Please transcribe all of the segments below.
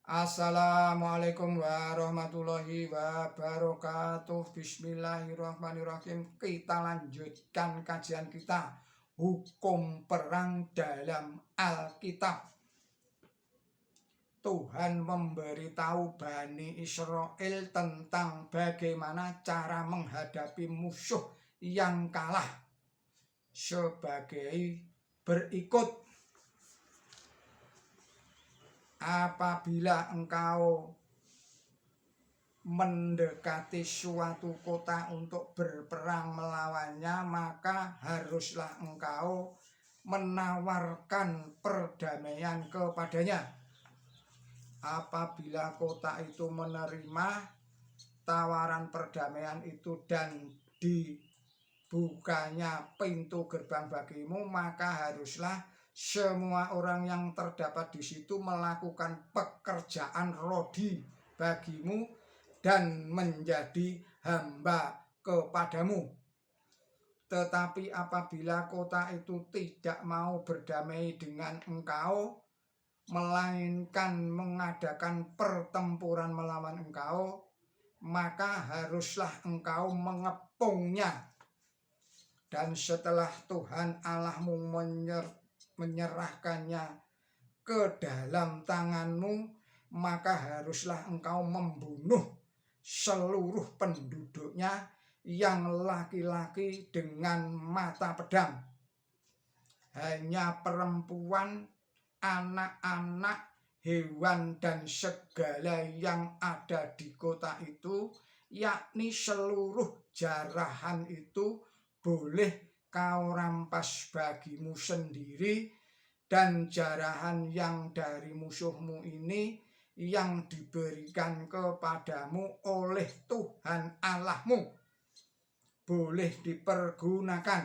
Assalamualaikum warahmatullahi wabarakatuh. Bismillahirrahmanirrahim. Kita lanjutkan kajian kita hukum perang dalam Alkitab. Tuhan memberitahu Bani Israel tentang bagaimana cara menghadapi musuh yang kalah sebagai berikut. Apabila engkau mendekati suatu kota untuk berperang melawannya, maka haruslah engkau menawarkan perdamaian kepadanya. Apabila kota itu menerima tawaran perdamaian itu dan dibukanya pintu gerbang bagimu, maka haruslah semua orang yang terdapat di situ melakukan pekerjaan rodi bagimu dan menjadi hamba kepadamu. Tetapi apabila kota itu tidak mau berdamai dengan engkau, melainkan mengadakan pertempuran melawan engkau, maka haruslah engkau mengepungnya. Dan setelah Tuhan Allahmu menyerahkannya ke dalam tanganmu, maka haruslah engkau membunuh seluruh penduduknya yang laki-laki dengan mata pedang. Hanya perempuan, anak-anak, hewan, dan segala yang ada di kota itu, yakni seluruh jarahan itu, boleh kau rampas bagimu sendiri, dan jarahan yang dari musuhmu ini yang diberikan kepadamu oleh Tuhan Allahmu boleh dipergunakan.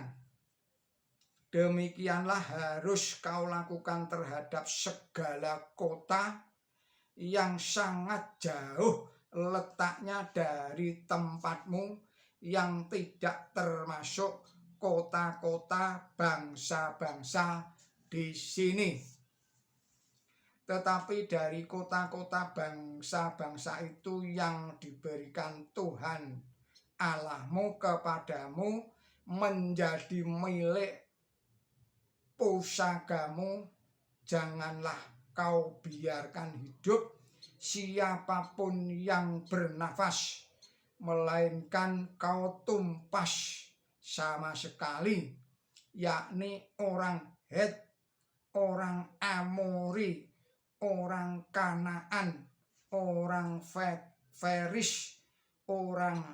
Demikianlah harus kau lakukan terhadap segala kota yang sangat jauh letaknya dari tempatmu, yang tidak termasuk kota-kota bangsa-bangsa di sini. Tetapi dari kota-kota bangsa-bangsa itu yang diberikan Tuhan Allahmu kepadamu menjadi milik pusagamu, janganlah kau biarkan hidup siapapun yang bernafas, melainkan kau tumpas sama sekali, yakni orang Het, orang Amori, orang Kanaan, orang Feris, orang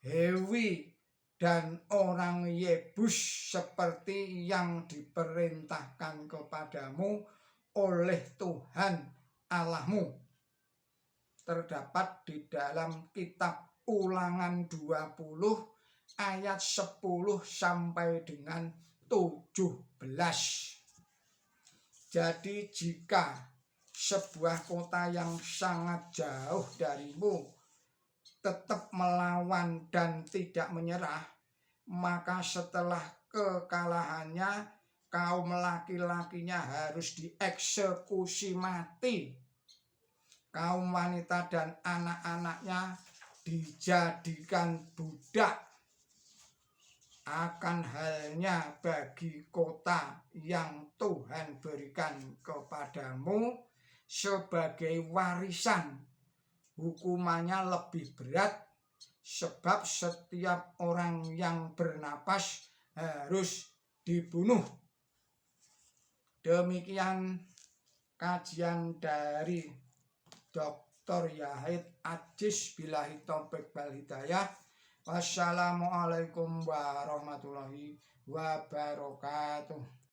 Hewi, dan orang Yebus, seperti yang diperintahkan kepadamu oleh Tuhan Allahmu. Terdapat di dalam kitab Ulangan 20 ayat 10 sampai dengan 17. Jadi jika sebuah kota yang sangat jauh darimu tetap melawan dan tidak menyerah, maka setelah kekalahannya kaum laki-lakinya harus dieksekusi mati. Kaum wanita dan anak-anaknya dijadikan budak. Akan halnya bagi kota yang Tuhan berikan kepadamu sebagai warisan, hukumannya lebih berat, sebab setiap orang yang bernapas harus dibunuh. Demikian kajian dari Dr. Yahid Ajis. Billahi taufiq wal hidayah. Wassalamualaikum warahmatullahi wabarakatuh.